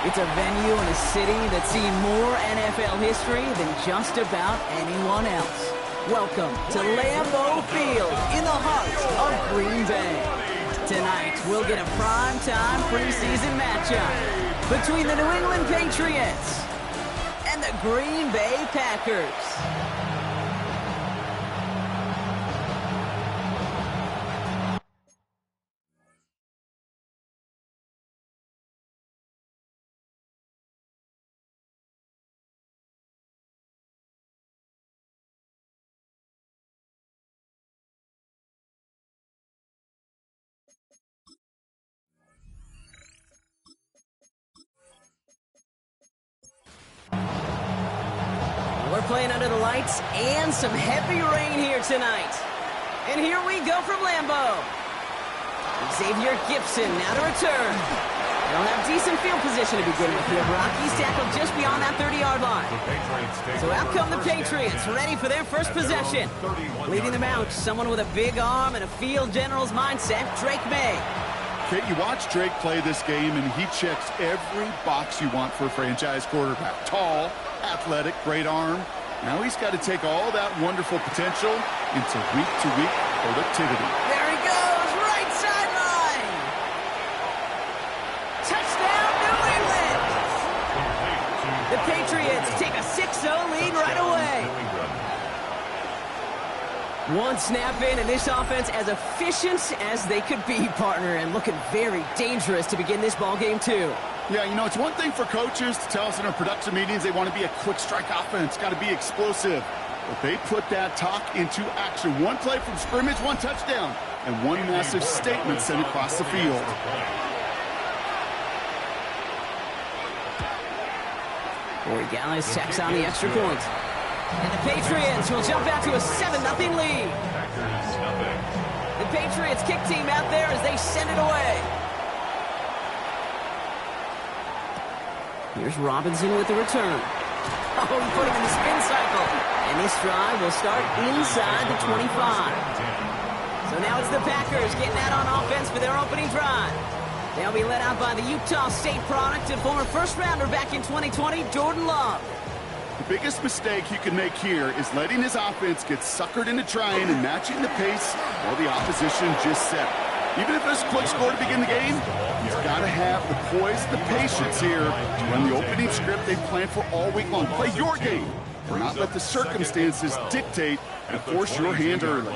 It's a venue in a city that's seen more NFL history than just about anyone else. Welcome to Lambeau Field in the heart of Green Bay. Tonight, we'll get a prime-time preseason matchup between the New England Patriots and the Green Bay Packers. We're playing under the lights and some heavy rain here tonight. And here we go from Lambeau. Xavier Gipson now to return. They'll have decent field position to begin with here. Rocky's tackled just beyond that 30-yard line. So out come the Patriots, ready for their first possession. Leading them out, someone with a big arm and a field general's mindset, Drake May. Kate, you watch Drake play this game, and he checks every box you want for a franchise quarterback. Tall, athletic, great arm. Now he's got to take all that wonderful potential into week-to-week productivity. There he goes, right sideline. Touchdown, New England. The Patriots take a 6-0 lead right away. One snap in, and this offense as efficient as they could be, partner, and looking very dangerous to begin this ball game too. Yeah, you know, it's one thing for coaches to tell us in our production meetings they want to be a quick strike offense, got to be explosive. But they put that talk into action. One play from scrimmage, one touchdown, and one massive statement sent across the field. Corey Gallis tacks on the extra point. And the Patriots will jump out to a 7-0 lead. The Patriots kick team out there as they send it away. Here's Robinson with the return. Oh, he put him in the spin cycle. And this drive will start inside the 25. So now it's the Packers getting out on offense for their opening drive. They'll be led out by the Utah State product and former first-rounder back in 2020, Jordan Love. The biggest mistake he can make here is letting his offense get suckered into trying and matching the pace while the opposition just set. Even if there's a quick score to begin the game, he's got to have the poise, the patience here to run the opening script they planned for all week long. Play your game, and not let the circumstances dictate and force your hand early.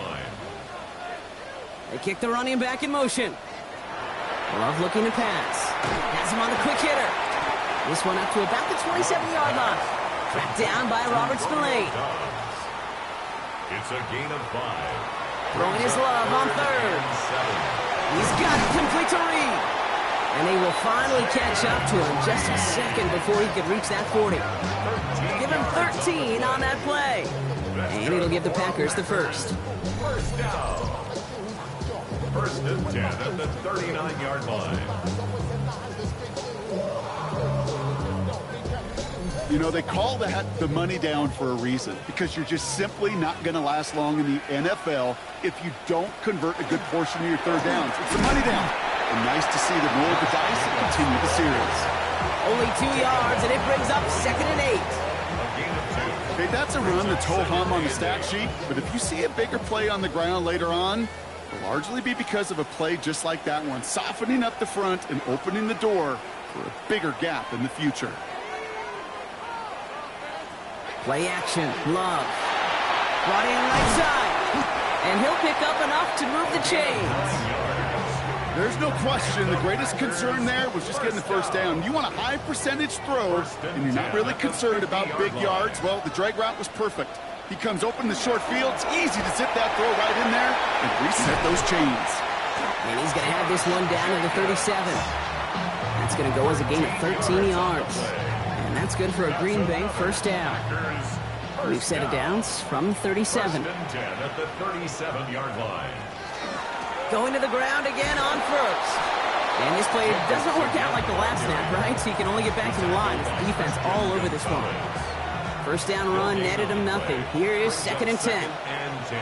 They kick the running back in motion. Love looking to pass. Has him on the quick hitter. This one up to about the 27-yard line. Tracked down by Robert Spillane. It's a gain of 5. Throwing his Love on third. He's got it complete to Reed. And they will finally catch up to him just a second before he could reach that 40. Give him 13 on that play. And it'll give the Packers the first. First down. First and 10 at the 39-yard line. You know, they call that the money down for a reason, because you're just simply not going to last long in the NFL if you don't convert a good portion of your third downs. It's the money down. And nice to see them roll the dice and continue the series. Only 2 yards, and it brings up 2nd and 8. Okay, that's a run that's ho-hum on the stat sheet, but if you see a bigger play on the ground later on, it'll largely be because of a play just like that one, softening up the front and opening the door for a bigger gap in the future. Play action, Love. Brought in right side. And he'll pick up enough to move the chains. There's no question the greatest concern there was just getting the first down. You want a high percentage throw, and you're not really concerned about big yards. Well, the drag route was perfect. He comes open the short field. It's easy to zip that throw right in there and reset those chains. And he's going to have this one down to the 37. That's going to go as a gain of 13 yards. And that's good for a Green Bay first down. We've set it downs from 37. First and 10 at the 37-yard line. Going to the ground again on first. And this play doesn't work out like the last snap, right? So you can only get back to the line. It's defense all over this one. First down run netted him nothing. Here is 2nd and 10. And 10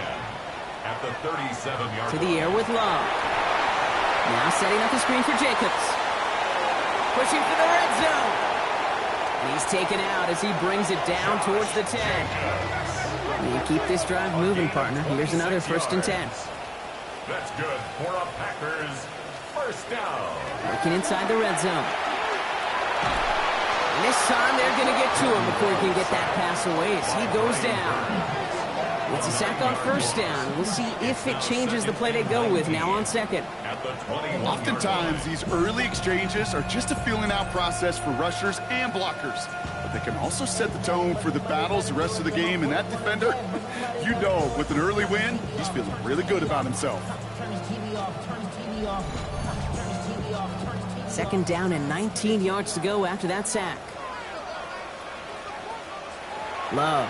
at the 37-yard line. To the air with Love. Now setting up the screen for Jacobs. Pushing for the red zone. And he's taken out as he brings it down towards the 10. You keep this drive moving, partner. Here's another 1st and 10. That's good for a Packers first down. Working inside the red zone. And this time they're going to get to him before he can get that pass away as he goes down. It's a sack on 1st down. We'll see if it changes the play they go with now on 2nd. Oftentimes, these early exchanges are just a feeling out process for rushers and blockers. But they can also set the tone for the battles the rest of the game. And that defender, you know, with an early win, he's feeling really good about himself. 2nd down and 19 yards to go after that sack. Love.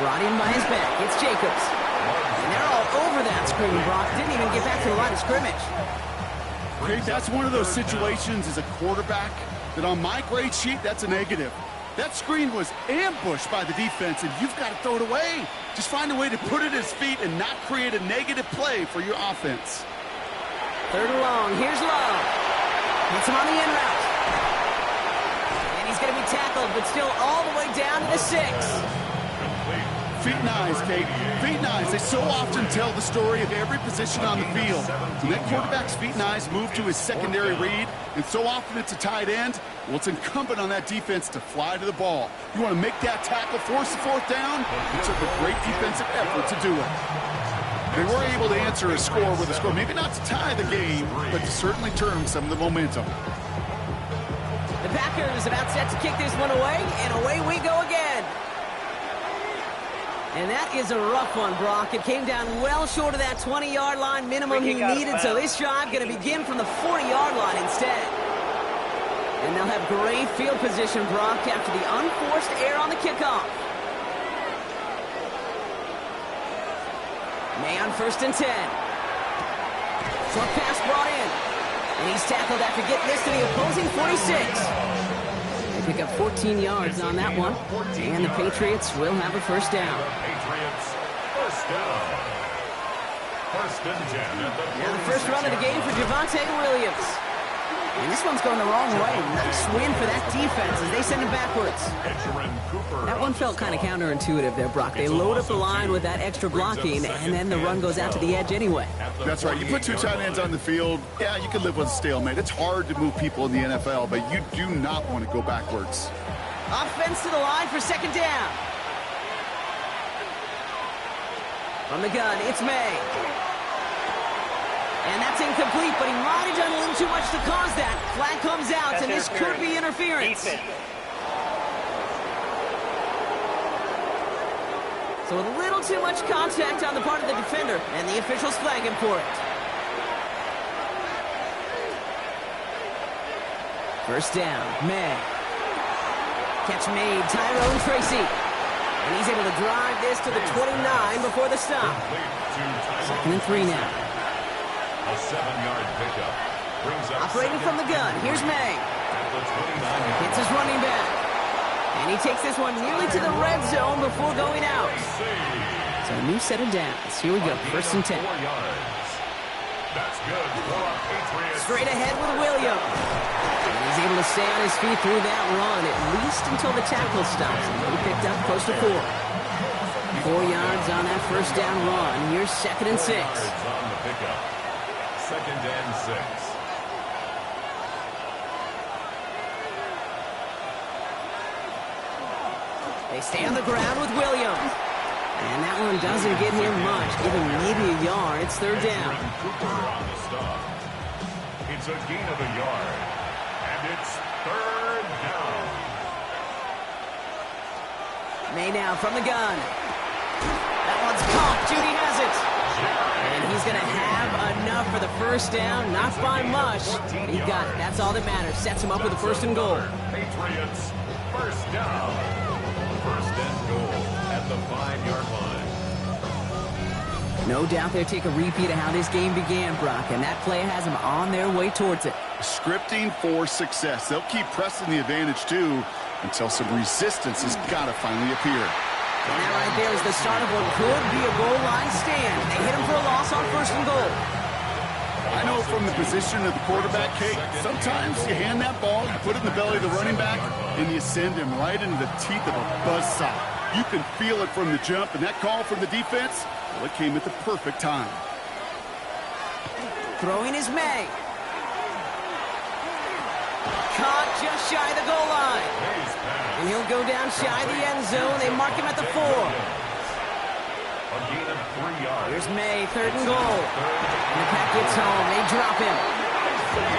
Brought in by his back. It's Jacobs. And they're all over that screen. Brock didn't even get back to the line of scrimmage. Okay, that's one of those situations as a quarterback that on my grade sheet, that's a negative. That screen was ambushed by the defense, and you've got to throw it away. Just find a way to put it at his feet and not create a negative play for your offense. 3rd and long. Here's Love. Hits him on the in route. And he's going to be tackled, but still all the way down to the 6. Feet and eyes, Kate. Feet and eyes. They so often tell the story of every position on the field. When that quarterback's feet and eyes move to his secondary read, and so often it's a tight end, well, it's incumbent on that defense to fly to the ball. You want to make that tackle, force the 4th down? It took a great defensive effort to do it. They were able to answer a score with a score, maybe not to tie the game, but to certainly turn some of the momentum. The Packers about set to kick this one away, and away we go again. And that is a rough one, Brock. It came down well short of that 20-yard line minimum he needed, so this drive going to begin from the 40-yard line instead. And they'll have great field position, Brock, after the unforced error on the kickoff. May on 1st and 10. Short pass brought in. And he's tackled after getting this to the opposing 46. They pick up 14 yards on that one. And the Patriots will have a 1st down. Patriots first down. 1st and 10. Now the first run of the game for Javonte Williams. And this one's going the wrong way. Nice win for that defense as they send him backwards. That one felt kind of counterintuitive there, Brock. They load up the line with that extra blocking, and then the run goes out to the edge anyway. That's right. You put 2 tight ends on the field, yeah, you can live with a stalemate. It's hard to move people in the NFL, but you do not want to go backwards. Offense to the line for 2nd down. From the gun, it's May. And that's incomplete, but he might have done a little too much to cause that. Flag comes out, and this could be interference. So a little too much contact on the part of the defender, and the officials flag him for it. 1st down, May. Catch made, Tyrone Tracy. And he's able to drive this to the 29 before the stop. 2nd and 3 now. A 7-yard pickup. Operating from the gun, here's May. Hits his running back. And he takes this one nearly to the red zone before going out. So a new set of downs. Here we go, 1st and 10. That's good for a Patriots. Straight ahead with Williams. And he's able to stay on his feet through that run, at least until the tackle stops. He picked up close to 4. 4 yards on that 1st down run. Here's 2nd and 6. On the pickup. 2nd and 6. They stay on the ground with Williams. And that one doesn't get him much, giving maybe a yard. It's 3rd down. Cooper on the stop. It's a gain of a yard. And it's 3rd down. May now from the gun. That one's caught. Judy has it. And he's going to have enough for the 1st down. Not by much. He got it. That's all that matters. Sets him up with a 1st and goal. Patriots, 1st down. 1st and goal at the 5-yard line. No doubt they'll take a repeat of how this game began, Brock, and that play has them on their way towards it. Scripting for success. They'll keep pressing the advantage, too, until some resistance has got to finally appear. And that right there is the start of what could be a goal line stand. They hit him for a loss on 1st and goal. I know from the position of the quarterback, Kate, sometimes you hand that ball, you put it in the belly of the running back, and you send him right into the teeth of a buzzsaw. You can feel it from the jump, and that call from the defense, well, it came at the perfect time. Throwing is May. Caught just shy of the goal line. And he'll go down shy of the end zone. They mark him at the 4. Here's May, 3rd and goal. And the Pack gets home. They drop him.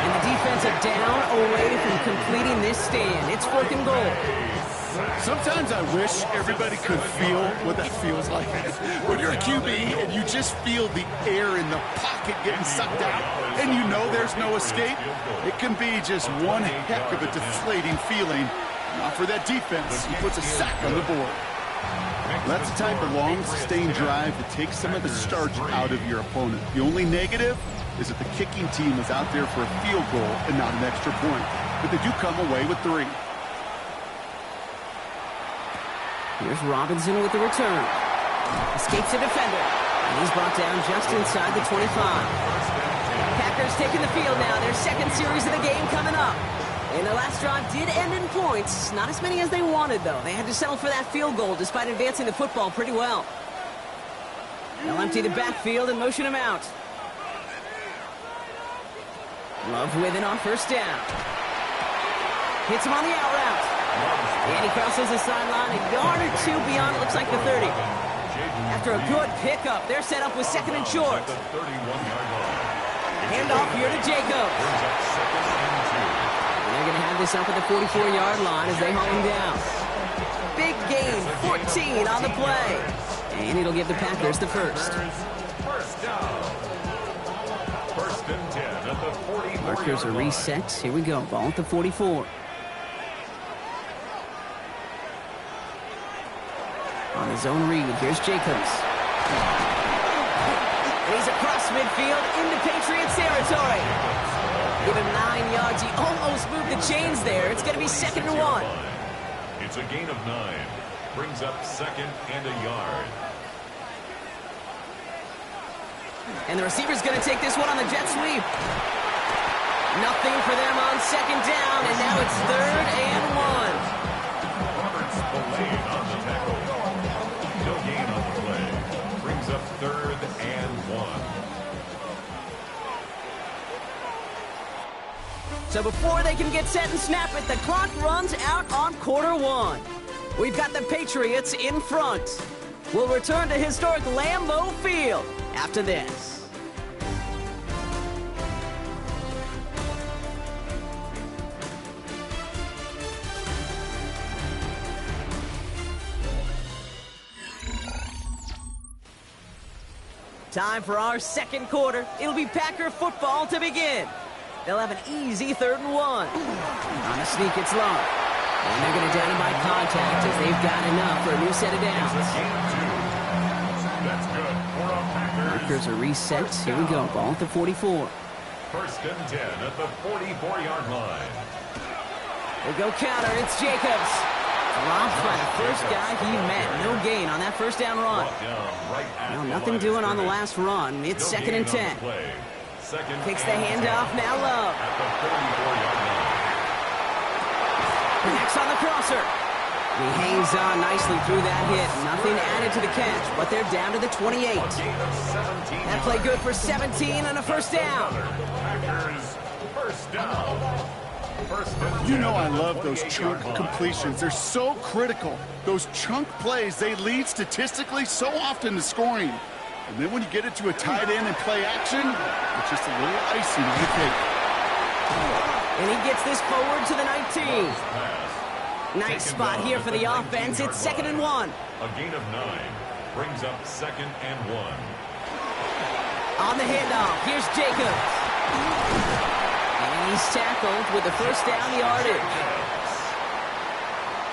And the defense are down away from completing this stand. It's 4th and goal. Sometimes I wish everybody could feel what that feels like. When you're a QB and you just feel the air in the pocket getting sucked out and you know there's no escape, it can be just one heck of a deflating feeling. Not for that defense, he puts a sack on the board. That's the type of long, sustained drive that takes some of the starch out of your opponent. The only negative is that the kicking team is out there for a field goal and not an extra point. But they do come away with 3. Here's Robinson with the return. Escapes the defender. And he's brought down just inside the 25. Packers taking the field now. Their second series of the game coming up. And their last drive did end in points. Not as many as they wanted, though. They had to settle for that field goal despite advancing the football pretty well. They'll empty the backfield and motion him out. Love with it on 1st down. Hits him on the out route. And he crosses the sideline a yard or 2 beyond, it looks like the 30. After a good pickup, they're set up with 2nd and short. Handoff here to Jacobs. And they're going to have this up at the 44-yard line as they haul him down. Big gain, 14 on the play. And it'll give the Packers the first. First down. 1st and 10 at the 44. Markers are reset. Here we go. Ball at the 44. On the zone read, here's Jacobs. And he's across midfield into Patriots territory. Give him 9 yards. He almost moved the chains there. It's going to be 2nd and 1. It's a gain of 9. Brings up 2nd and a yard. And the receiver's going to take this one on the jet sweep. Nothing for them on 2nd down, and now it's 3rd and 1. Roberts delayed on the tackle. No gain on the play. Brings up 3rd and 1. So before they can get set and snap it, the clock runs out on quarter 1. We've got the Patriots in front. We'll return to historic Lambeau Field after this. Time for our 2nd quarter. It'll be Packer football to begin. They'll have an easy 3rd and 1. On a sneak, it's Love. And they're going to down him by contact as they've got enough for a new set of downs. That's good for a Packers. Markers are reset. Here we go. Ball at the 44. 1st and 10 at the 44-yard line. They go counter. It's Jacobs. Dropped by the first guy he met. No gain on that 1st down run. No, nothing doing on the last run. It's 2nd and 10. Takes the handoff. Now Love. Connects on the crosser. He hangs on nicely through that hit. Nothing added to the catch, but they're down to the 28. That play good for 17 on a 1st down. Packers, 1st down. You know I love those chunk completions. They're so critical. Those chunk plays, they lead statistically so often to scoring. And then when you get it to a tight end and play action, it's just a little icing on the cake. And he gets this forward to the 19. Nice spot here for the offense. It's 2nd and 1. A gain of 9 brings up 2nd and 1. On the handoff, here's Jacobs. And he's tackled with the 1st down yardage.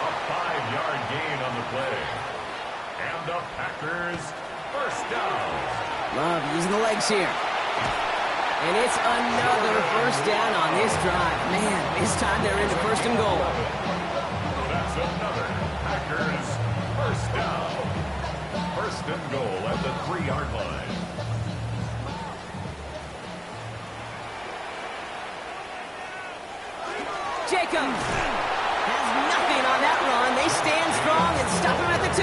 A 5-yard gain on the play. And the Packers 1st down. Love using the legs here. And it's another 1st down on this drive. Man, this time they're into 1st and goal. That's another Packers 1st down. 1st and goal at the 3-yard line. Jacobs has nothing on that run. They stand strong and stop him at the 2.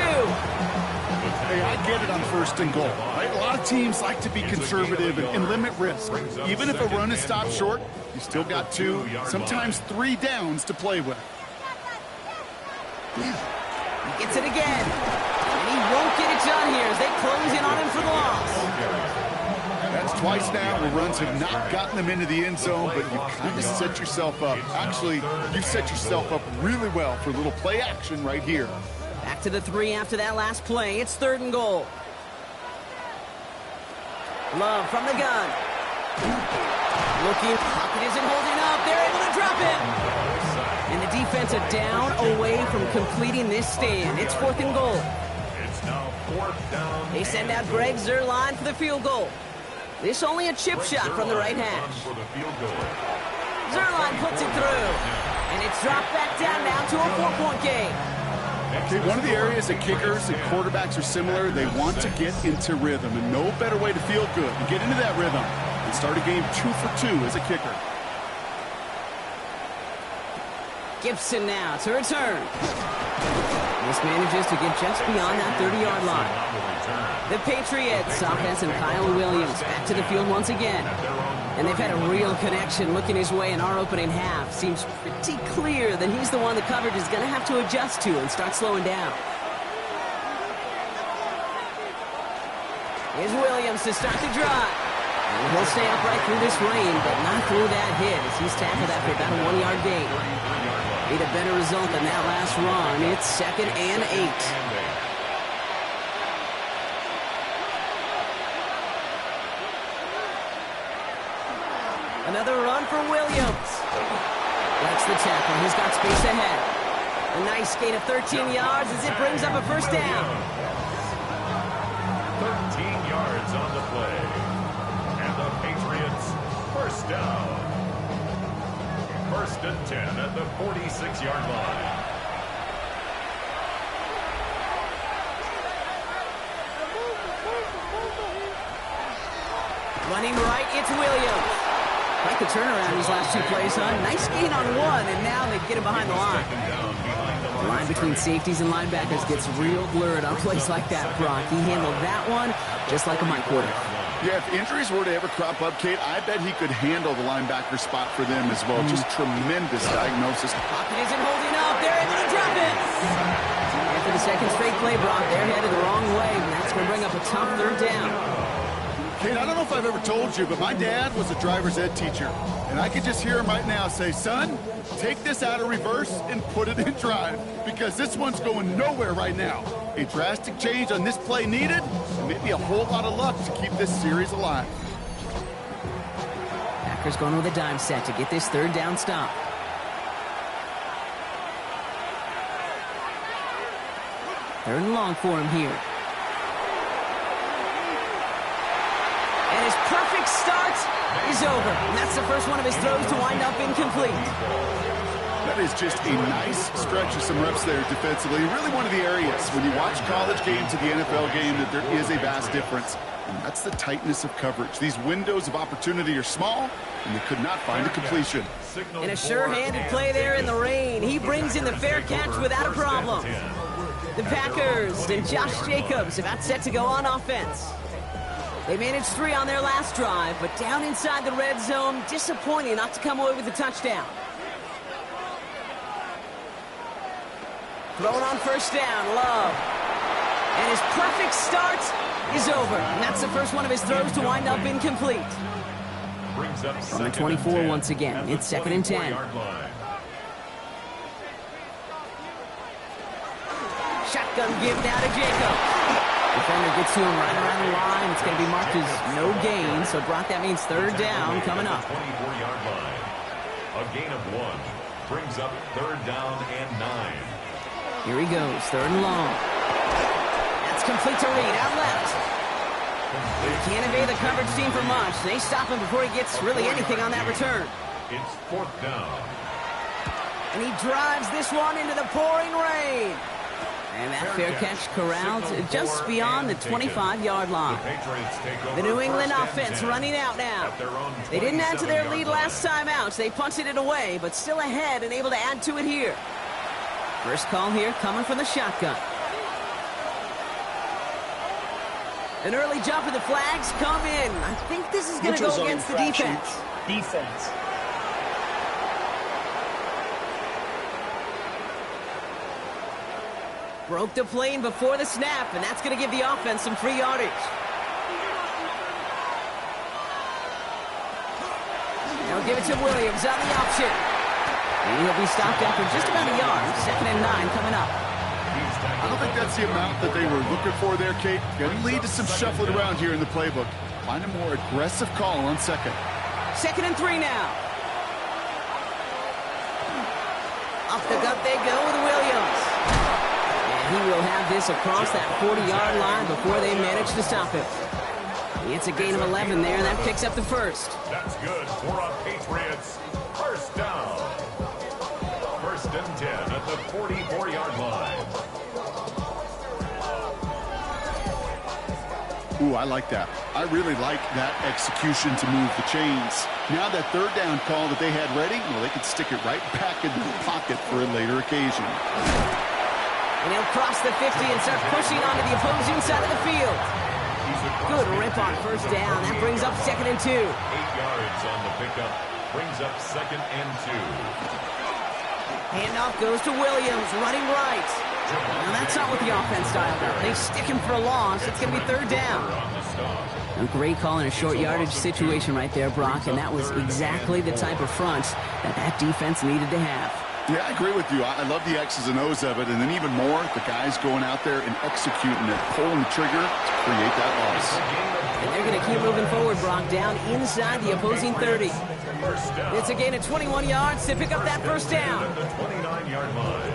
Hey, I get it on 1st and goal, right? A lot of teams like to be conservative and limit risk. Even if a run is stopped short, you still got 2, sometimes 3 downs to play with. He gets it again. And he won't get it done here as they close in on him for the loss. That's twice now where runs have not gotten them into the end zone, but you kind of set yourself up. Actually, you set yourself up really well for a little play action right here. Back to the 3 after that last play. It's 3rd and goal. Love from the gun. Looking. Pocket isn't holding up. They're able to drop it. And the defense are down away from completing this stand. It's 4th and goal. It's now 4th down. They send out Greg Zuerlein for the field goal. This only a chip shot from the right hash. Zuerlein puts it through. And it's dropped back down now to a 4-point game. Okay, one of the areas that kickers and quarterbacks are similar, they want to get into rhythm. And no better way to feel good and get into that rhythm and start a game 2 for 2 as a kicker. Gibson now to return. This manages to get just beyond that 30-yard line. The Patriots offense and Kyle Williams back to the field once again. And they've had a real connection looking his way in our opening half. Seems pretty clear that he's the one the coverage is going to have to adjust to and start slowing down. Here's Williams to start the drive. And he'll stay upright through this rain, but not through that hit as he's tackled after about a 1-yard gain. Need a better result than that last run. It's 2nd and 8. Another run for Williams. That's the tackle. He's got space ahead. A nice gain of 13 yards as it brings up a 1st down. 13 yards on the play. And the Patriots 1st down. 1st and 10 at the 46-yard line. Running right, it's Williams. Quite the turnaround these last 2 plays, huh? Nice gain on 1, and now they get him behind the line. The line between safeties and linebackers gets real blurred on plays like that, Brock. He handled that one just like a Mike quarterback. Yeah, if injuries were to ever crop up, Kate, I bet he could handle the linebacker spot for them as well. Just tremendous diagnosis. Pocket isn't holding up. They're able to drop it. And for the 2nd straight play, Brock, they're headed the wrong way, and that's going to bring up a tough 3rd down. Kate, I don't know if I've ever told you, but my dad was a driver's ed teacher. And I could just hear him right now say, son, take this out of reverse and put it in drive, because this one's going nowhere right now. A drastic change on this play needed, and maybe a whole lot of luck to keep this series alive. Packers going with a dime set to get this 3rd down stop. Third and long for him here. And his perfect start is over. And that's the first one of his throws to wind up incomplete. That is just a nice stretch of some reps there defensively. Really one of the areas when you watch college game to the NFL game that there is a vast difference. And that's the tightness of coverage. These windows of opportunity are small, and they could not find a completion. And a sure-handed play there in the rain. He brings in the fair catch without a problem. The Packers and Josh Jacobs about set to go on offense. They managed 3 on their last drive, but down inside the red zone, disappointing not to come away with a touchdown. Thrown on 1st down, Love. And his perfect start is over. And that's the first one of his throws to wind up incomplete. From the 24 once again, it's 2nd and 10. Shotgun give now to Jacobs. Defender gets to him right around the line. It's going to be marked as no gain. So, Brock, that means 3rd down coming up. 24-yard line. A gain of 1 brings up 3rd down and 9. Here he goes, 3rd and long. That's complete to Reed, out left. He can't evade the coverage team for much. They stop him before he gets really anything on that return. It's 4th down. And he drives this one into the pouring rain. And that fair catch corralled just beyond the 25-yard line. The New England offense running out now. They didn't add to their lead last time out. They punted it away, but still ahead and able to add to it here. First call here coming from the shotgun. An early jump and the flags come in. I think this is going to go against the defense. Broke the plane before the snap, and that's going to give the offense some free yardage. They'll give it to Williams on the option. And he'll be stopped after just about a yard. 2nd and 9 coming up. I don't think that's the amount that they were looking for there, Kate. Going to lead to some shuffling around here in the playbook. Find a more aggressive call on 2nd. 2nd and 3 now. Off the gut they go with Williams. He will have this across that 40-yard line before they manage to stop him. It's a gain of 11 there, and that picks up the first. That's good for a Patriots first down. 1st and 10 at the 44-yard line. Ooh, I like that. I really like that execution to move the chains. Now that 3rd down call that they had ready, well, they could stick it right back into the pocket for a later occasion. And he'll cross the 50 and start pushing onto the opposing side of the field. Good rip on 1st down. That brings up 2nd and 2. 8 yards on the pickup. Brings up 2nd and 2. Handoff goes to Williams, running right. Now that's not what the offense styled out. They stick him for a loss. It's going to be 3rd down. A great call in a short yardage situation right there, Brock, and that was exactly the type of front that defense needed to have. Yeah, I agree with you. I love the X's and O's of it, and then even more, the guys going out there and executing it, pulling the trigger to create that loss. And they're going to keep moving forward, Brock, down inside the opposing 30. It's a gain of 21 yards to pick up that 1st down. The 29-yard line.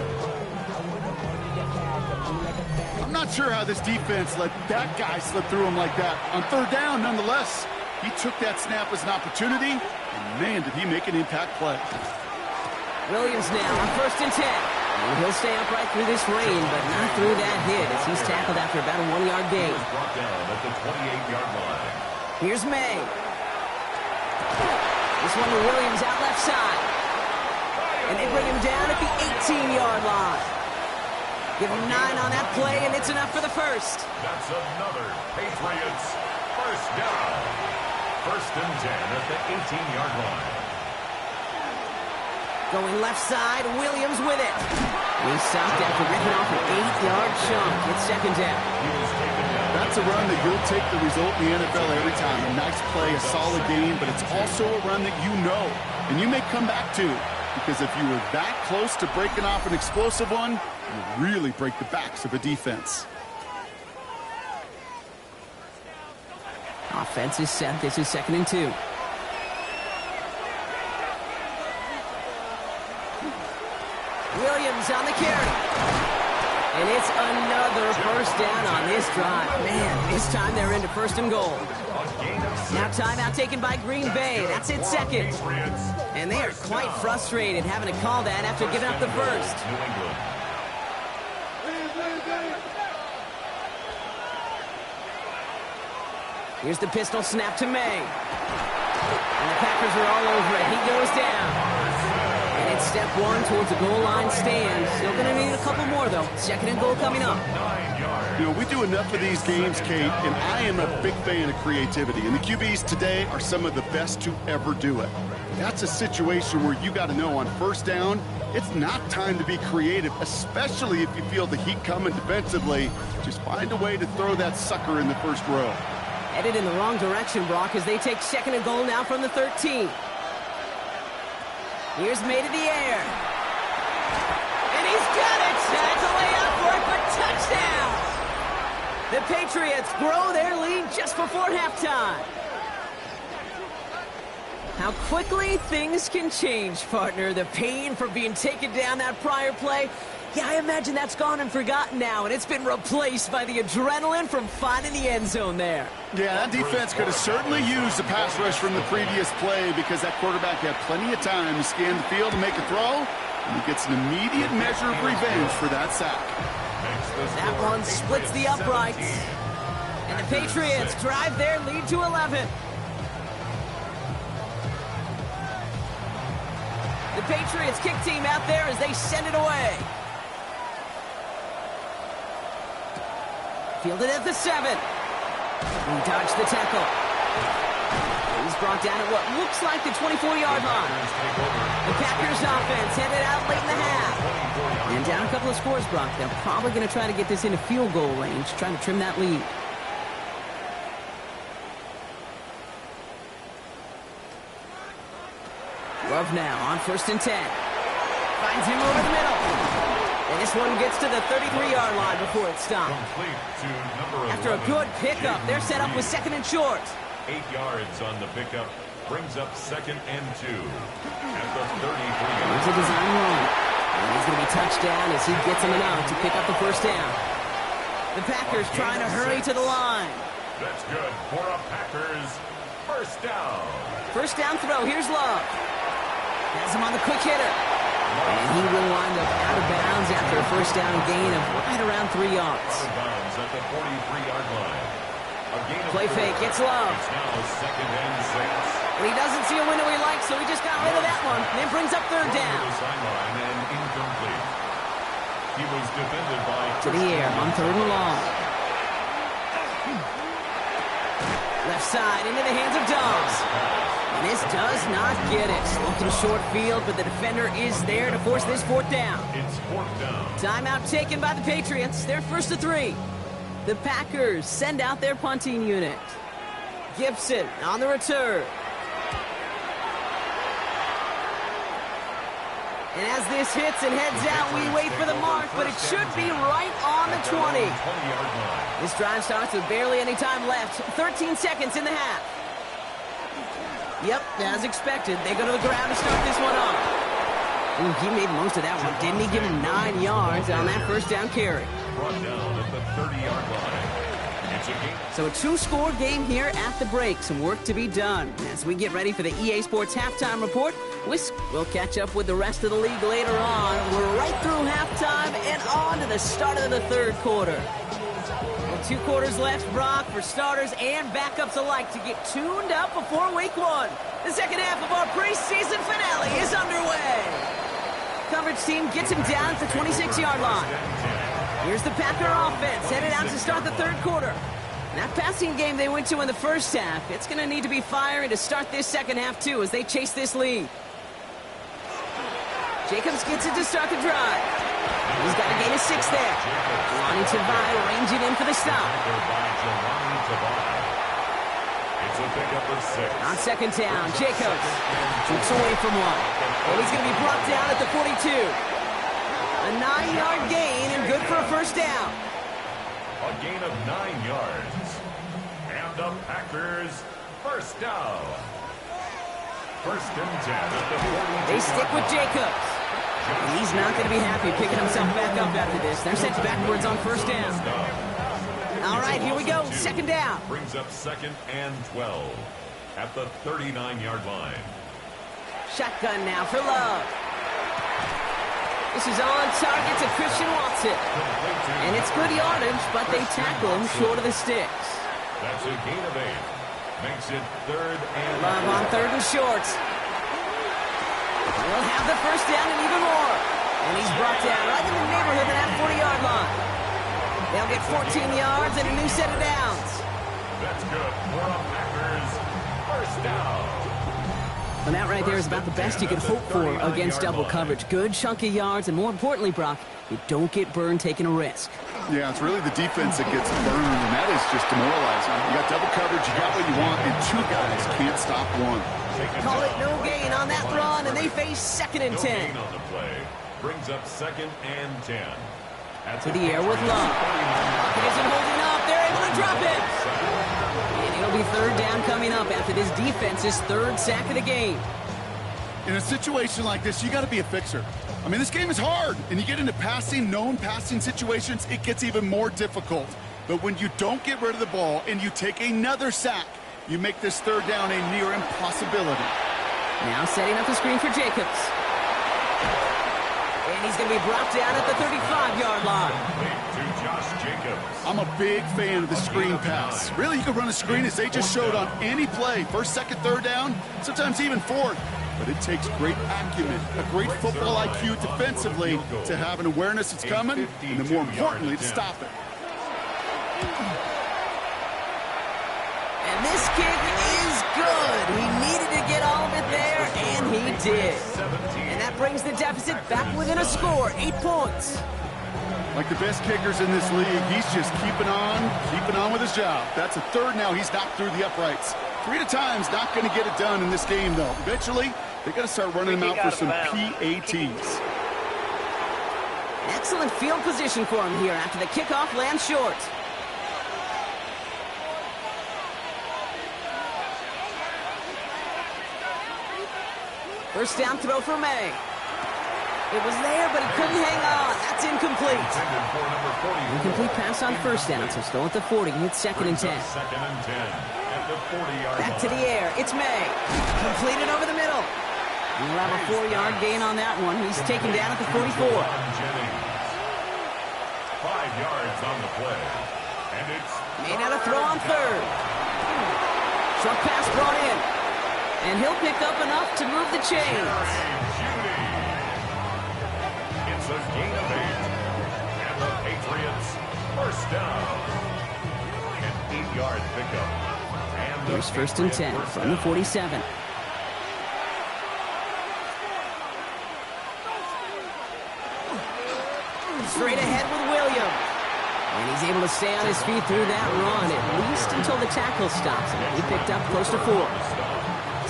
I'm not sure how this defense let that guy slip through him like that. On 3rd down, nonetheless, he took that snap as an opportunity, and man, did he make an impact play. Williams now on 1st and 10. And he'll stay upright through this rain, but not through that hit as he's tackled after about a 1-yard gain. Brought down at the 28-yard line. Here's May. This one to Williams out left side. And they bring him down at the 18-yard line. Give him 9 on that play, and it's enough for the first. That's another Patriots first down. 1st and 10 at the 18-yard line. Going left side, Williams with it. He's stopped after ripping off an 8-yard chunk. It's 2nd down. That's a run that you'll take the result in the NFL every time. A nice play, a solid game, but it's also a run that you know, and you may come back to, because if you were that close to breaking off an explosive one, you really break the backs of a defense. Offense is set. This is 2nd and 2. Williams on the carry. And it's another 1st down on this drive. Man, this time they're into 1st and goal. Now timeout taken by Green Bay. That's it 2nd. And they are quite frustrated having to call that after giving up the 1st. Here's the pistol snap to May. And the Packers are all over it. He goes down. And it's step 1 towards a goal line stand. Still going to need a couple more, though. 2nd and goal coming up. You know, we do enough of these games, Kate, and I am a big fan of creativity. And the QBs today are some of the best to ever do it. That's a situation where you got to know on 1st down, it's not time to be creative, especially if you feel the heat coming defensively. Just find a way to throw that sucker in the 1st row. Headed in the wrong direction, Brock, as they take 2nd and goal now from the 13. Here's May to the air. And he's got it. That's a layup for it, but touchdown. The Patriots grow their lead just before halftime. How quickly things can change, partner. The pain from being taken down that prior play. Yeah, I imagine that's gone and forgotten now, and it's been replaced by the adrenaline from finding the end zone there. Yeah, that defense could have certainly used the pass rush from the previous play because that quarterback had plenty of time to scan the field and make a throw, and he gets an immediate measure of revenge for that sack. That one splits the uprights. And the Patriots drive their lead to 11. The Patriots kick team out there as they send it away. Fielded at the 7. He dodged the tackle. He's brought down at what looks like the 24-yard line. The Packers offense headed out late in the half. And down a couple of scores, Brock. They're probably going to try to get this into field goal range, trying to trim that lead. Love now on 1st and 10. Finds him over the middle. And this one gets to the 33-yard line before it stopped. After a good pickup, they're set up with 2nd and short. 8 yards on the pickup. Brings up 2nd and 2. At the 33. Here's a design run. And he's going to be touched down as he gets him enough to pick up the 1st down. The Packers trying to hurry to the line. That's good for a Packers 1st down. 1st down throw. Here's Love. Has him on the quick hitter. And he will wind up out of bounds after a 1st down gain of right around 3 yards. Out of bounds at the 43-yard line. Play fake, gets Love. It's now 2nd and 6. But he doesn't see a window he likes, so he just got rid of that one. And then brings up 3rd down. To the sideline and incomplete. He was defended by to the air on 3rd and long. Left side into the hands of Dobbs. And this does not get it. Looking short field, but the defender is there to force this 4th down. It's 4th down. Timeout taken by the Patriots. They're 1st and 3. The Packers send out their punting unit. Gibson on the return. And as this hits and heads out, we wait for the mark, but it should be right on the 20. This drive starts with barely any time left. 13 seconds in the half. Yep, as expected, they go to the ground to start this one off. Ooh, he made most of that one, didn't he? Give him 9 yards on that 1st down carry. Brought down at the 30-yard line. It's a game. So a 2-score game here at the break. Some work to be done. As we get ready for the EA Sports halftime report, we'll catch up with the rest of the league later on. We're right through halftime and on to the start of the 3rd quarter. 2 quarters left, Brock, for starters and backups alike to get tuned up before week 1. The 2nd half of our preseason finale is underway. Coverage team gets him down at the 26-yard line. Here's the Packer offense headed out to start the 3rd quarter. That passing game they went to in the 1st half, it's going to need to be firing to start this 2nd half, too, as they chase this lead. Jacobs gets it to start the drive. He's got a gain of 6 there. Lonnie Tavai ranging in for the stop. It's a pickup of 6. On 2nd down, Jacobs shoots away from one. And he's going to be brought down at the 42. A 9-yard gain and good for a 1st down. A gain of 9 yards. And the Packers 1st down. 1st and 10 at the 42. They stick with Jacobs. And he's not going to be happy picking himself back up after this. They're sent backwards on 1st down. All right, here we go. 2nd down. Brings up 2nd and 12 at the 39-yard line. Shotgun now for Love. This is on target to Christian Watson. And it's good yardage, but they tackle him short of the sticks. That's a gain of 8. Makes it 3rd and Love on 3rd and short. He'll have the 1st down and even more. And he's brought down right in the neighborhood of that 40-yard line. They'll get 14 yards and a new set of downs. That's good for a Packers 1st down. And that right there is about the best you can hope for against double coverage. Good chunk of yards, and more importantly, Brock, you don't get burned taking a risk. Yeah, it's really the defense that gets burned, and that is just demoralizing. You got double coverage, you got what you want, and 2 guys can't stop one. Call it no gain on that run, and they face 2nd and 10. No gain on the play. Brings up 2nd and 10. To the air with Love. Pocket isn't holding up. They're able to drop it. And it'll be 3rd down coming up after this defense's 3rd sack of the game. In a situation like this, you got to be a fixer. I mean, this game is hard, and you get into known passing situations, it gets even more difficult. But when you don't get rid of the ball and you take another sack, you make this 3rd down a near impossibility. Now setting up the screen for Jacobs. And he's going to be brought down at the 35-yard line. To Josh Jacobs. I'm a big fan of the screen pass. Really, you can run a screen as they just showed on any play. First, second, third down, sometimes even fourth. But it takes great acumen, a great football IQ defensively to have an awareness it's coming, and then more importantly, to stop it. And this kick is good. He needed to get all of it there, and he did. And that brings the deficit back within a score, 8 points. Like the best kickers in this league, he's just keeping on with his job. That's a third now. He's knocked through the uprights. 3 at a time's not going to get it done in this game, though. Eventually, they got to start running him out for some PATs. Excellent field position for him here after the kickoff lands short. First down throw for May. It was there, but he couldn't hang on. That's incomplete. Incomplete pass on first down, so still at the 40. It's second and 10. Second and 10 at the 40-yard line. Back to the air. It's May. Completed over the middle. We'll have a 4-yard gain on that one. He's taken down at the 44. 5 yards on the play. And it's Made out a throw on third. Short pass brought in. And he'll pick up enough to move the chains. It's a gain of 8. And the Patriots first down. An 8-yard pickup. And the Here's first and 10 from the 47. Straight ahead with Williams. And he's able to stay on his feet through that run, at least until the tackle stops him. He picked up close to 4.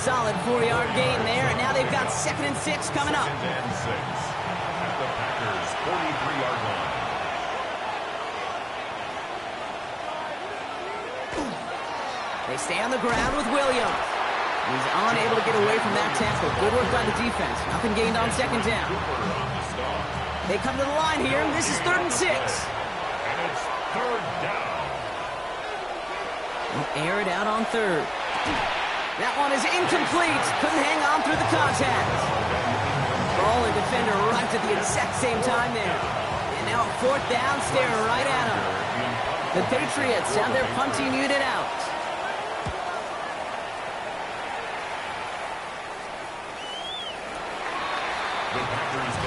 Solid 4-yard gain there, and now they've got second and 6 coming up. Second and 6 at the Packers' 43-yard line. They stay on the ground with Williams. He's unable to get away from that tackle. Good work by the defense. Nothing gained on second down. They come to the line here, and this is third and 6. And it's third down. They'll air it out on third. That one is incomplete. Couldn't hang on through the contact. Ball and defender arrived at the exact same time there. And now a fourth down, staring right at him. The Patriots have their punting unit out.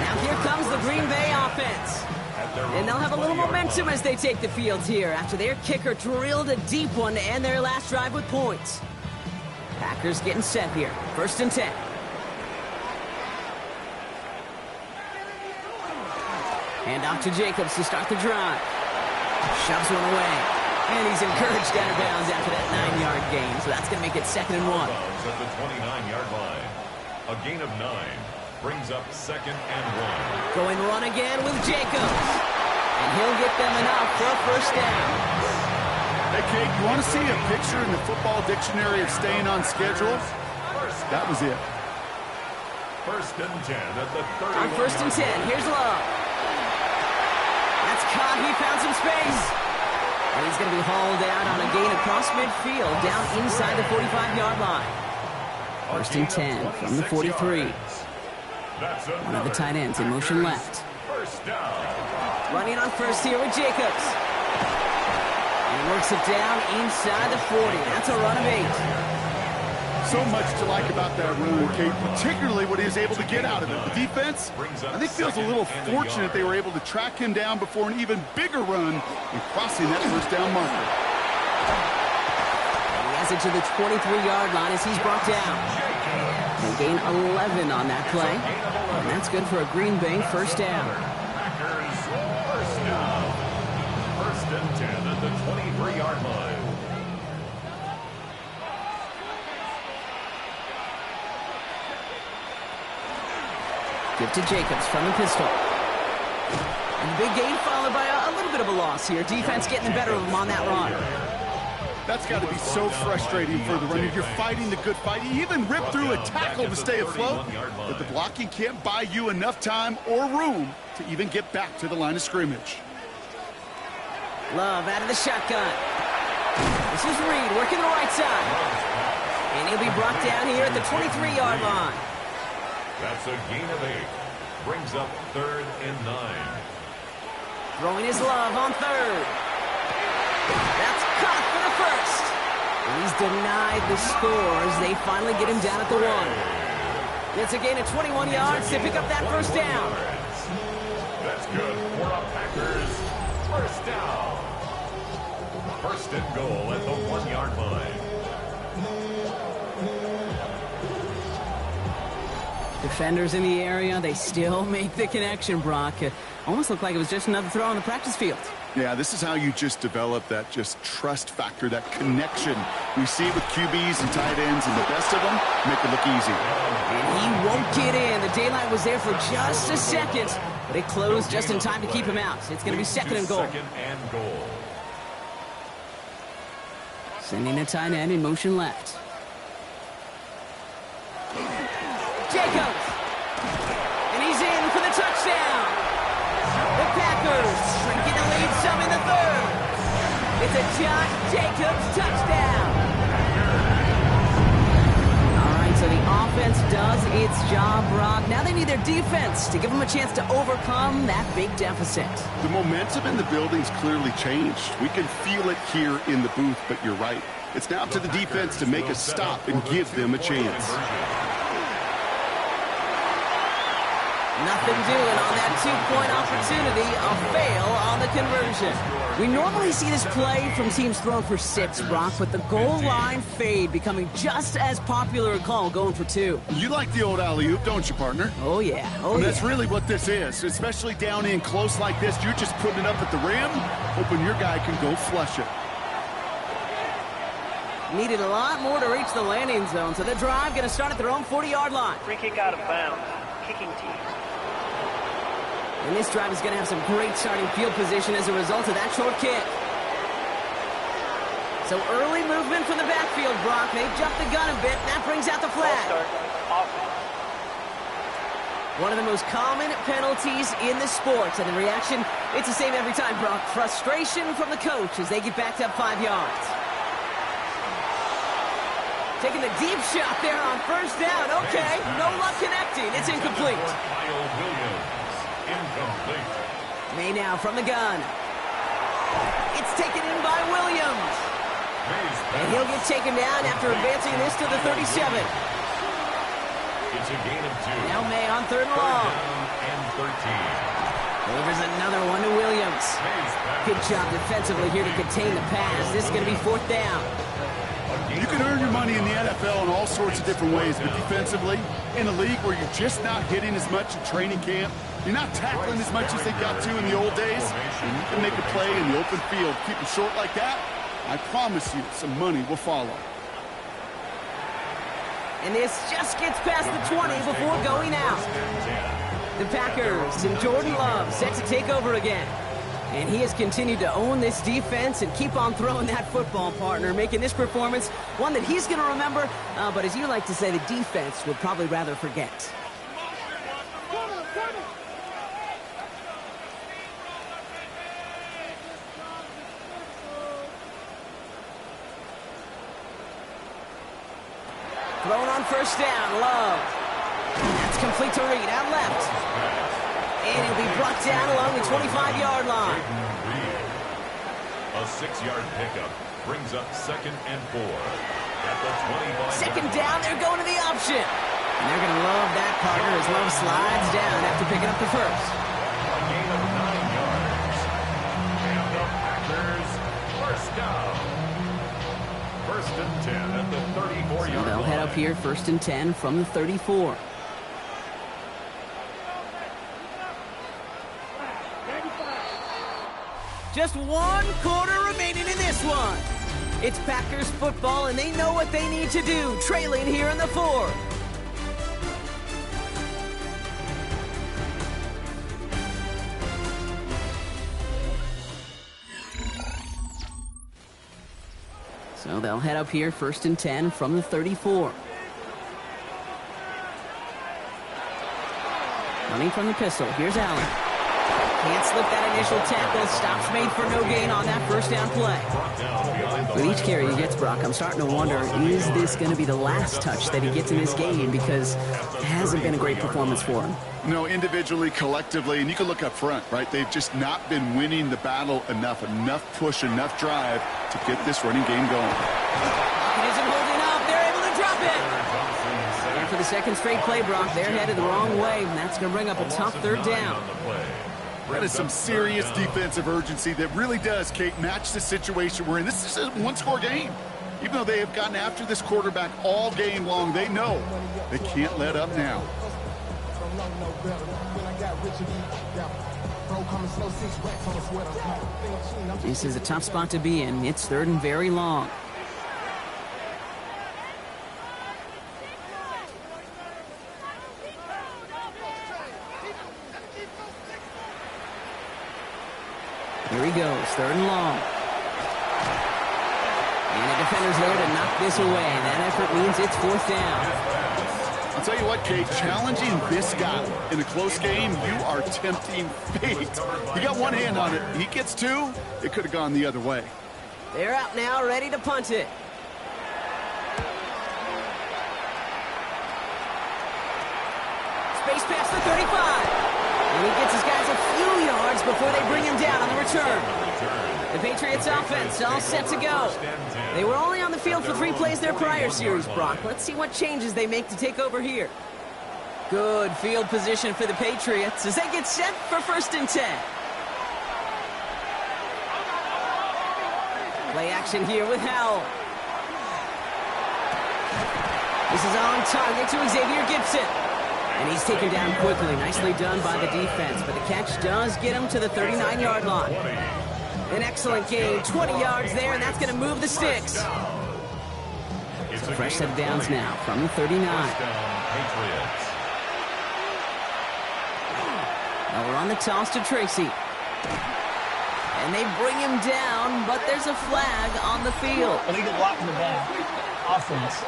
Now here comes the Green Bay offense. And they'll have a little momentum as they take the field here after their kicker drilled a deep one to end their last drive with points. Packers getting set here. First and 10. Hand off to Jacobs to start the drive. Shoves one away. And he's encouraged out of bounds after that 9-yard gain. So that's going to make it second and 1. At the 29-yard line. A gain of 9 brings up second and 1. Going run again with Jacobs. And he'll get them enough for a first down. Hey, Kate, you want to see a picture in the football dictionary of staying on schedule? That was it. First and 10 at the 30. On first and 10, here's Love. That's caught. He found some space. And he's going to be hauled out on a gain across midfield, down inside the 45-yard line. First and 10 from the 43. One of the tight ends in motion left. First down. Running on first here with Jacobs. And he works it down inside the 40. That's a run of 8. So much to like about that run, Kate, particularly what he was able to get out of it. The defense, I think, feels a little fortunate they were able to track him down before an even bigger run and crossing that first down marker. And he has it to the 23-yard line as he's brought down. They gain 11 on that play, and that's good for a Green Bay first down. Packers first down. First and 10 at the 23-yard line. Give to Jacobs from the pistol. And the big gain followed by a little bit of a loss here. Defense getting the better of him on that run. That's got to be so frustrating for the runner. You're fighting the good fight. You even ripped through a tackle to stay afloat, but the blocking can't buy you enough time or room to even get back to the line of scrimmage. Love out of the shotgun. This is Reed working the right side. And he'll be brought down here at the 23-yard line. That's a gain of 8. brings up 3rd and 9. Throwing his love on 3rd. That's caught for the first. And he's denied the score as they finally get him down at the 1. It's a gain of 21 yards to pick up that first down. That's good for a Packers first down. First and goal at the 1-yard line. Defenders in the area, they still make the connection, Brock. It almost looked like it was just another throw on the practice field. Yeah, this is how you just develop that just trust factor, that connection. We see it with QBs and tight ends, and the best of them make it look easy. And he won't get in. The daylight was there for just a second, but it closed just in time to keep him out. It's going to be 2nd and goal. 2nd and goal. Sending the tight end in motion left. Jacobs. And he's in for the touchdown. The Packers shrinking the lead some in the 3rd. It's a Josh Jacobs touchdown. All right, so the offense does its job, Brock. Now they need their defense to give them a chance to overcome that big deficit. The momentum in the building's clearly changed. We can feel it here in the booth, but you're right. It's now up to the defense to make a stop and give them a chance. Nothing doing on that 2-point opportunity. A fail on the conversion. We normally see this play from teams throwing for 6, Brock, but the goal line fade becoming just as popular a call going for 2. You like the old alley-oop, don't you, partner? Oh, yeah. Oh, and that's yeah. really what this is, especially down in close like this. You're just putting it up at the rim, hoping your guy can go flush it. Needed a lot more to reach the landing zone, so the drive going to start at their own 40-yard line. Free kick out of bounds. Kicking team. And this drive is going to have some great starting field position as a result of that short kick. So early movement from the backfield, Brock. They've jumped the gun a bit. That brings out the flag. One of the most common penalties in the sport. And the reaction, it's the same every time, Brock. Frustration from the coach as they get backed up 5 yards. Taking the deep shot there on first down. Okay, no luck connecting. It's incomplete. Incomplete. May now from the gun. It's taken in by Williams. And he'll get taken down after advancing this to the 37. It's a gain of 2. Now May on 3rd and long. And 13. Delivers another one to Williams. Good job defensively here to contain the pass. This is going to be 4th down. You can earn your money in the NFL in all sorts of different ways, but defensively, in a league where you're just not hitting as much in training camp, you're not tackling as much as they got to in the old days, and you can make a play in the open field. Keep it short like that, I promise you some money will follow. And this just gets past the 20 before going out. The Packers and Jordan Love set to take over again. And he has continued to own this defense and keep on throwing that football, partner, making this performance one that he's going to remember, but as you like to say, the defense would probably rather forget. Thrown on first down, Love. That's complete to Reed, out left. And he'll be brought down along the 25-yard line. A 6-yard pickup brings up 2nd and 4. At the 25. 2nd down, they're going to the option. And they're going to love that, partner, as Love slides down after picking up the first. A gain of 9 yards. And the Packers first down. 1st and 10 at the 34-yard line. They'll head up here, 1st and 10 from the 34. Just 1 quarter remaining in this one. It's Packers football, and they know what they need to do, trailing here in the 4th. So they'll head up here, 1st and 10 from the 34. Running from the pistol, here's Allen. Can't slip that initial tackle. Stops made for no gain on that first down play. With each carry he gets, Brock, I'm starting to wonder, is this going to be the last touch that he gets in this game? Because it hasn't been a great performance for him. No, individually, collectively, and you can look up front, right? They've just not been winning the battle enough push, enough drive to get this running game going. It isn't holding up. They're able to drop it. And for the second straight play, Brock, they're headed the wrong way, and that's going to bring up a tough third down. That is some serious defensive urgency that really does, Kate, match the situation we're in. This is a one-score game. Even though they have gotten after this quarterback all game long, they know they can't let up now. This is a tough spot to be in. It's third and very long. Here he goes, third and long. And the defender's there to knock this away. That effort means it's fourth down. I'll tell you what, Kate, challenging this guy in a close game, you are tempting fate. He got one hand on it. He gets two, it could have gone the other way. They're out now, ready to punt it. Space past the 35. And he gets his guys a few yards before they bring him down on the return. The Patriots offense all set to go. They were only on the field for 3 plays their prior series, Brock. Let's see what changes they make to take over here. Good field position for the Patriots as they get set for 1st and 10. Play action here with Howell. This is on target to Xavier Gibson. And he's taken down quickly. Nicely done by the defense. But the catch does get him to the 39-yard line. An excellent gain. 20 yards there, and that's going to move the sticks. So fresh set of downs now from the 39. Now we're on the toss to Tracy. And they bring him down, but there's a flag on the field. Illegal block in the back. Offense.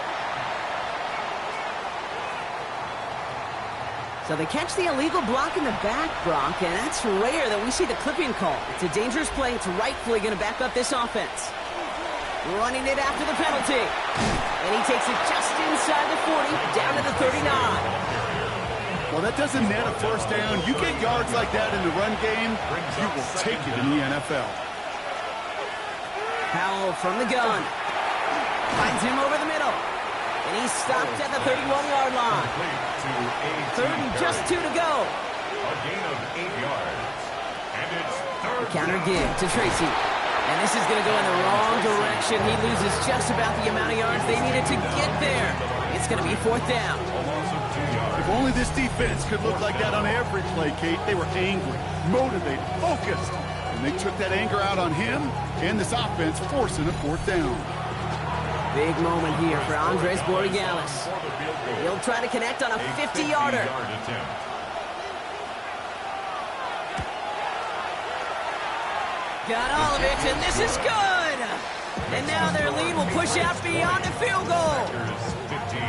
So they catch the illegal block in the back, Brock, and that's rare that we see the clipping call. It's a dangerous play. It's rightfully going to back up this offense. Running it after the penalty. And he takes it just inside the 40, down to the 39. Well, that doesn't net a first down. You get yards like that in the run game, you will take it in the NFL. Howell from the gun. Finds him over the middle. And he's stopped at the 31-yard line. Third and just 2 to go. A gain of 8 yards. And it's third Counter give to Tracy. And this is going to go in the wrong direction. He loses just about the amount of yards they needed to get there. It's going to be 4th down. If only this defense could look like that on every play, Kate. They were angry, motivated, focused. And they took that anger out on him and this offense, forcing a 4th down. Big moment here for Andres Borregales. He'll try to connect on a 50-yarder. Got all of it, and this is good! And now their lead will push out beyond the field goal.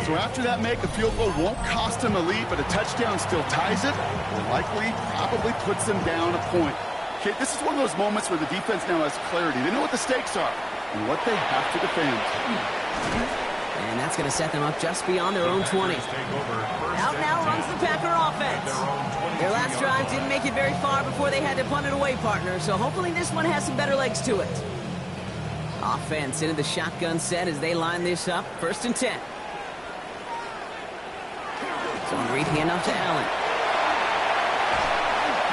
So after that make, a field goal won't cost them a lead, but a touchdown still ties it, or likely probably puts them down a point. Okay, this is one of those moments where the defense now has clarity. They know what the stakes are and what they have to defend. And that's going to set them up just beyond their own 20. Out now runs the Packer offense. Their last drive didn't make it very far before they had to punt it away, partner, so hopefully this one has some better legs to it. Offense into the shotgun set as they line this up. 1st and 10. So a great handoff to Allen.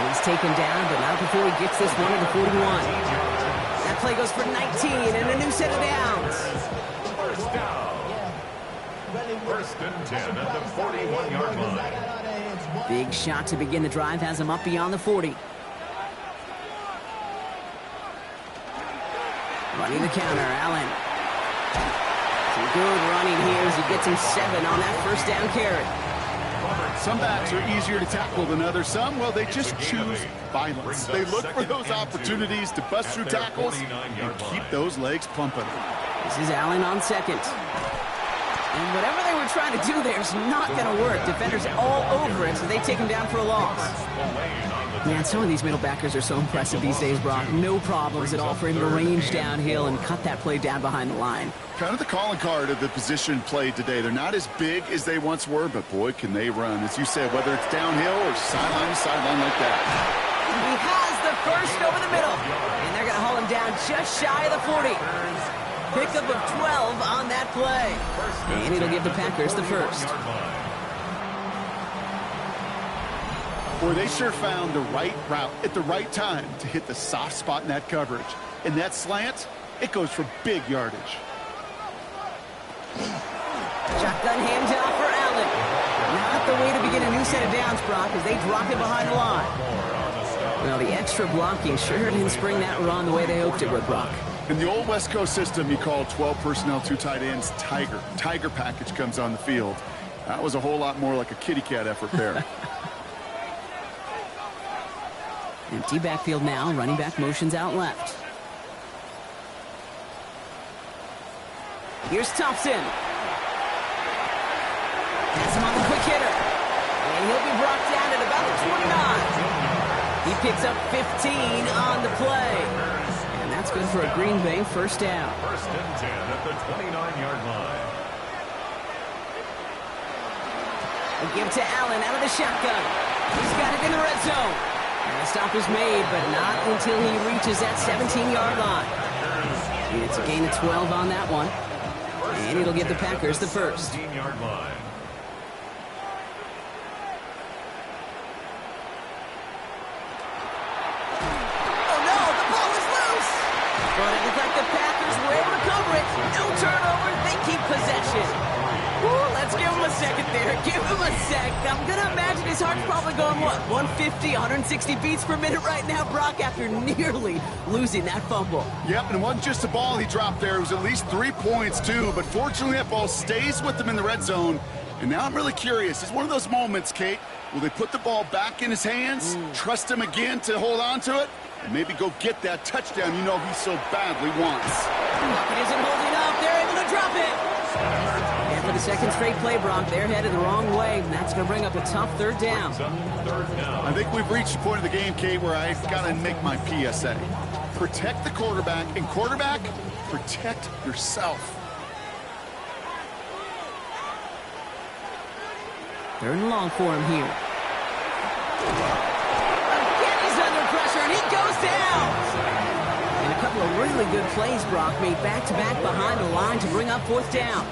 He's taken down, but not before he gets this one to the 41. That play goes for 19 and a new set of downs. First down. 1st and 10 at the 41-yard line. Big shot to begin the drive has him up beyond the 40. Running the counter, Allen. Some good running here as he gets him 7 on that 1st down carry. Some backs are easier to tackle than others. Some, well, they just choose violence. They look for those opportunities to bust through tackles and keep those legs pumping. This is Allen on 2nd. And whatever they were trying to do there is not going to work. Defenders all over it, so they take him down for a loss. Man, some of these middle backers are so impressive these days, Brock. No problems at all for him to range downhill and cut that play down behind the line. Kind of the calling card of the position played today. They're not as big as they once were, but boy, can they run. As you said, whether it's downhill or sideline to sideline like that. He has the first over the middle, and they're going to haul him down just shy of the 40. Pickup of 12 on that play, and it'll give the Packers the first. Boy, they sure found the right route at the right time to hit the soft spot in that coverage. And that slant, it goes for big yardage. Shotgun handoff for Allen. Not the way to begin a new set of downs, Brock, as they drop it behind the line. Well, the extra blocking sure didn't spring that run the way they hoped it would, Brock. In the old West Coast system, you call 12 personnel, 2 tight ends, Tiger. Tiger package comes on the field. That was a whole lot more like a kitty cat effort there. Empty backfield now, running back motions out left. Here's Thompson. Pass him on the quick hitter. And he'll be brought down at about the 29. He picks up 15 on the play. And that's good for a Green Bay first down. First and 10 at the 29-yard line. We'll give to Allen out of the shotgun. He's got it in the red zone. And the stop is made, but not until he reaches that 17-yard line. It's a gain of 12 on that one. And it'll give the Packers the first. 17-yard line. Oh no, the ball is loose! But it looked like the Packers were able to cover it. No turnover, they keep possession. Ooh, let's give him a second there. Give him a sec. I'm going to imagine his heart's probably going, what, 150, 160 beats per minute right now, Brock, after nearly losing that fumble. Yep, and it wasn't just a ball he dropped there. It was at least 3 points, too. But fortunately, that ball stays with him in the red zone. And now I'm really curious. It's one of those moments, Kate. Will they put the ball back in his hands, trust him again to hold on to it, and maybe go get that touchdown you know he so badly wants? It isn't holding up. They're able to drop it. And for the second straight play, Brock, they're headed the wrong way, and that's going to bring up a tough third down. I think we've reached the point of the game, Kate, where I've got to make my PSA. Protect the quarterback, and quarterback, protect yourself. Third and long for him here. Again, he's under pressure, and he goes down. And a couple of really good plays, Brock, made back-to-back behind the line to bring up fourth down.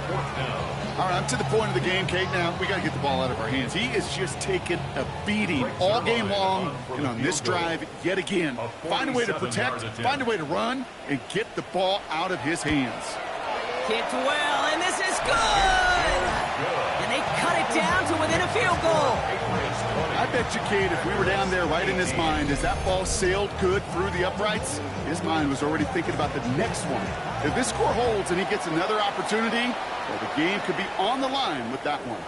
All right, I'm to the point of the game, Kate. Now, we got to get the ball out of our hands. He is just taking a beating all game long, and on this drive, yet again. Find a way to protect, find a way to run, and get the ball out of his hands. Kicked well, and this is good! And they cut it down to within a field goal. I bet you, Kate, if we were down there right in his mind, as that ball sailed good through the uprights, his mind was already thinking about the next one. If this score holds and he gets another opportunity, well, the game could be on the line with that one.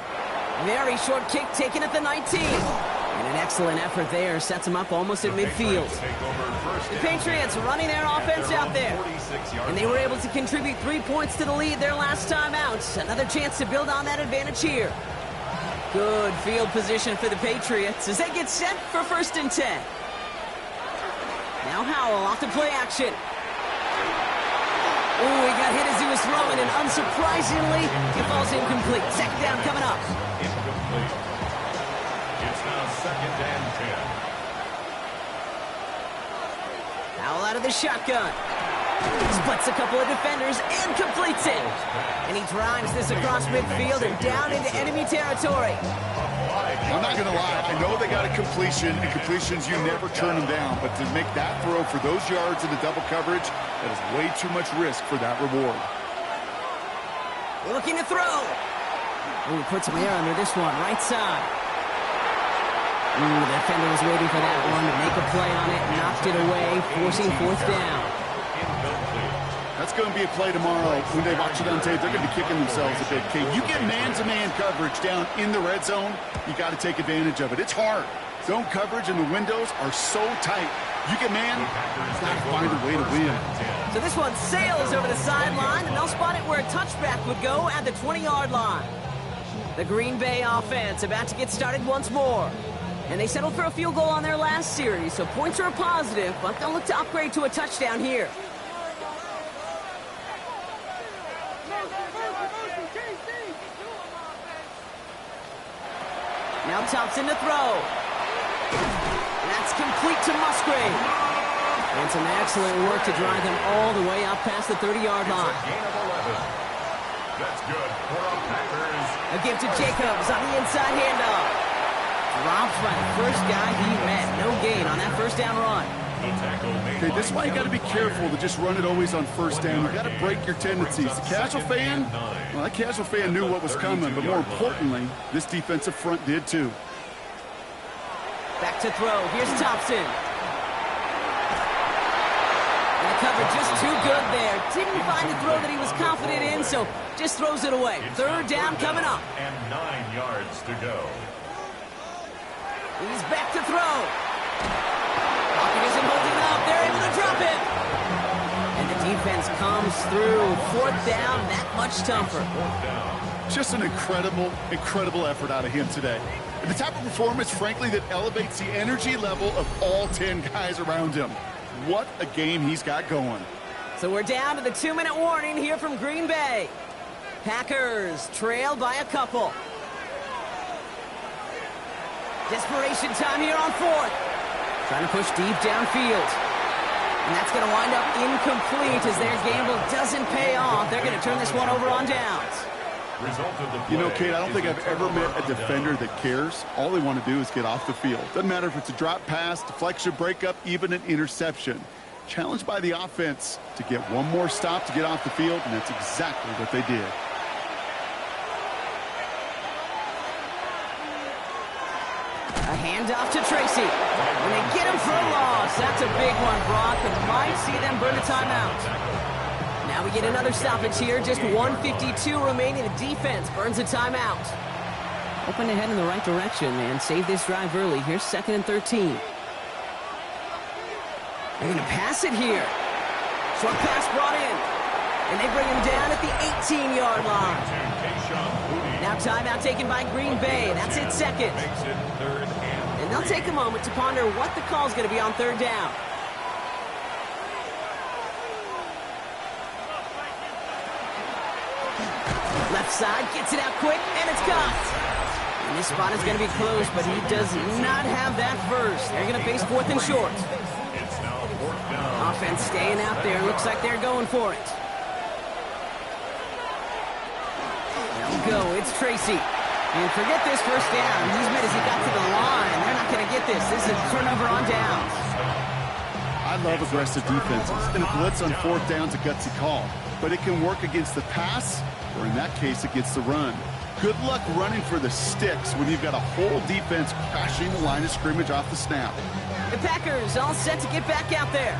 Very short kick taken at the 19. And an excellent effort there sets him up almost at midfield. The Patriots running their offense out there. And they were able to contribute 3 points to the lead their last time out. Another chance to build on that advantage here. Good field position for the Patriots as they get set for first and 10. Now Howell off to play action. Oh, he got hit as he was throwing, and unsurprisingly, it falls incomplete. Second down coming up. Incomplete. It's now second and 10. Howell out of the shotgun. Splits a couple of defenders and completes it. And he drives this across midfield and down into enemy territory. I'm not going to lie. I know they got a completion, and completions, you never turn them down. But to make that throw for those yards in the double coverage, that is way too much risk for that reward. Looking to throw. Oh, he puts him there under this one, right side. The defender was waiting for that one to make a play on it, knocked it away, forcing fourth down. That's going to be a play tomorrow. When they watch it on tape, they're going to be kicking themselves a bit. Kate, you get man-to-man coverage down in the red zone, you got to take advantage of it. It's hard. Zone coverage and the windows are so tight. You get man, you got to find a way to win. So this one sails over the sideline, and they'll spot it where a touchback would go at the 20-yard line. The Green Bay offense about to get started once more. And they settled for a field goal on their last series, so points are a positive, but they'll look to upgrade to a touchdown here. Now Thompson to throw. That's complete to Musgrave. And some excellent work to drive them all the way up past the 30-yard line. Gain of 11. That's good for the Packers. A give to Jacobs on the inside handoff. Dropped by the first guy he met. No gain on that first down run. Okay, this is why you got to be careful to just run it always on first down. You got to break your tendencies. The casual fan, well, that casual fan knew what was coming, but more importantly, this defensive front did too. Back to throw. Here's Thompson. And the cover just too good there. Didn't find the throw that he was confident in, so just throws it away. Third down coming up. And 9 yards to go. He's back to throw. Pocket isn't holding up. They're able to drop it. And the defense comes through. Fourth down, that much tougher. Just an incredible effort out of him today. And the type of performance, frankly, that elevates the energy level of all 10 guys around him. What a game he's got going. So we're down to the 2-minute warning here from Green Bay. Packers trail by a couple. Desperation time here on fourth. Trying to push deep downfield. And that's going to wind up incomplete as their gamble doesn't pay off. They're going to turn this one over on downs. You know, Kate, I don't think I've ever met a defender that cares. All they want to do is get off the field. Doesn't matter if it's a drop pass, deflection, breakup, even an interception. Challenged by the offense to get one more stop to get off the field, and that's exactly what they did. A handoff to Tracy. And they get him for a loss. That's a big one, Brock, and might see them burn a timeout. Now we get another stoppage here. Just 1:52 remaining. The defense burns a timeout. Hoping to head in the right direction and save this drive early. Here's 2nd and 13. They're going to pass it here. Short pass brought in. And they bring him down at the 18-yard line. Now timeout taken by Green Bay. That's it, second. And they'll take a moment to ponder what the call is going to be on third down. Left side, gets it out quick, and it's caught. And this spot is going to be close, but he does not have that first. They're going to face 4th and short. It's now 4th down. Offense staying out there. Looks like they're going for it. There we go. It's Tracy. And forget this first down. He's made as he got to the line. They're not going to get this. This is a turnover on downs. I love aggressive defenses, and a blitz on 4th down's a gutsy call. But it can work against the pass, or in that case, against the run. Good luck running for the sticks when you've got a whole defense crashing the line of scrimmage off the snap. The Packers all set to get back out there.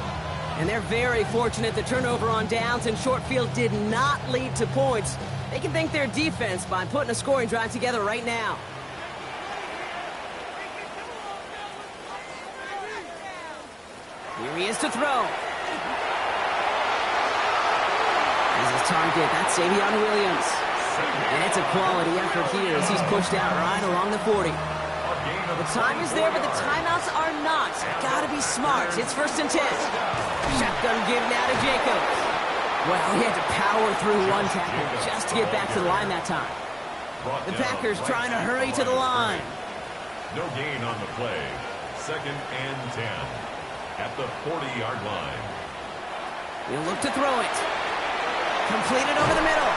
And they're very fortunate the turnover on downs and short field did not lead to points. They can thank their defense by putting a scoring drive together right now. Here he is to throw. Here's his target. That's Savion Williams. And it's a quality effort here as he's pushed out right along the 40. The time is there, but the timeouts are not. Gotta be smart. It's 1st and 10. Shotgun give now to Jacobs. Well, he had to power through one tackle just to get back to the line that time. The Packers trying to hurry to the line. No gain on the play. 2nd and 10 at the 40-yard line. He'll look to throw it. Completed over the middle.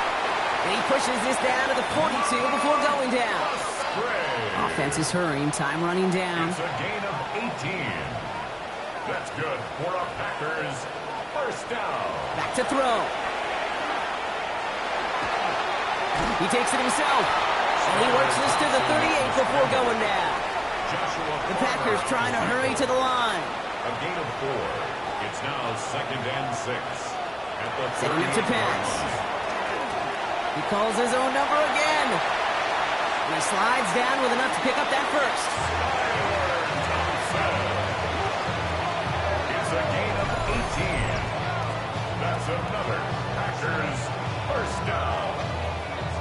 And he pushes this down to the 42 before going down. Offense is hurrying. Time running down. It's a gain of 18. That's good for a Packers first down. Back to throw. He takes it himself. And he works this to the 38 before going down. The Packers trying to hurry to the line. A gain of 4. It's now 2nd and 6. At the Setting up to pass. He calls his own number again. And he slides down with enough to pick up that first. It's a gain of 18. That's another Packers first down.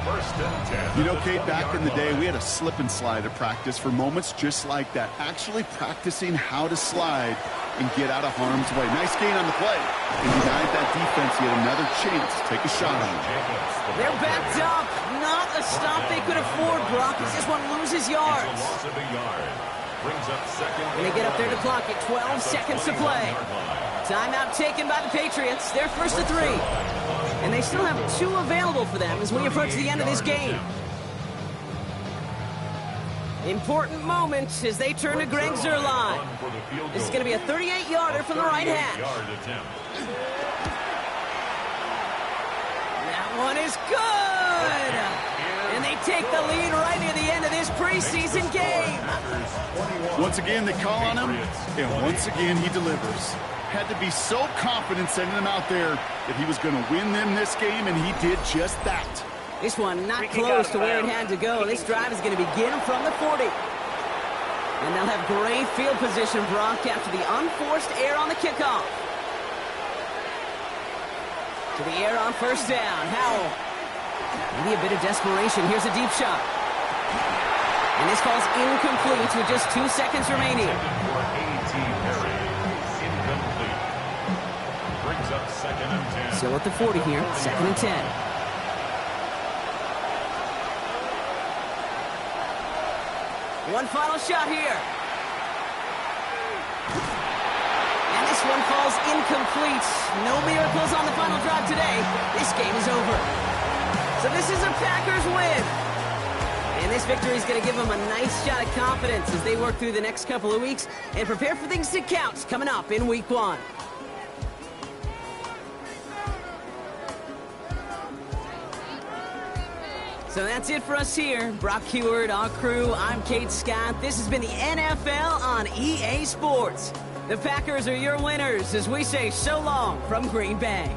1st and 10. You know, Kate, back in the day, we had a slip and slide at practice for moments just like that. Actually practicing how to slide and get out of harm's way. Nice gain on the play. And denied that defense yet another chance to take a shot on him. They're backed up. Not a stop they could afford, Brock. He just want to lose his yards. Loss of a yard. Brings up second. And they get up there to clock at 12 seconds to play. Timeout taken by the Patriots. They're first to 3. And they still have 2 available for them as we approach the end of this game. Important moment as they turn to Greg Zuerlein. This is going to be a 38-yarder from the right hash. That one is good! And they take the lead right near the end of this preseason game. Once again, they call on him, and once again, he delivers. Had to be so confident sending him out there that he was going to win them this game, and he did just that. This one not close to where it had to go. This drive is going to begin from the 40. And they'll have great field position, Brock, after the unforced error on the kickoff. To the air on first down. Howell. Maybe a bit of desperation. Here's a deep shot. And this falls incomplete with just 2 seconds remaining. Brings up second and 10. Still at the 40 here. Second and 10. One final shot here. And this one falls incomplete. No miracles on the final drive today. This game is over. So this is a Packers win. And this victory is going to give them a nice shot of confidence as they work through the next couple of weeks and prepare for things to count coming up in Week 1. So that's it for us here. Brock Heward, our crew, I'm Kate Scott. This has been the NFL on EA Sports. The Packers are your winners as we say so long from Green Bay.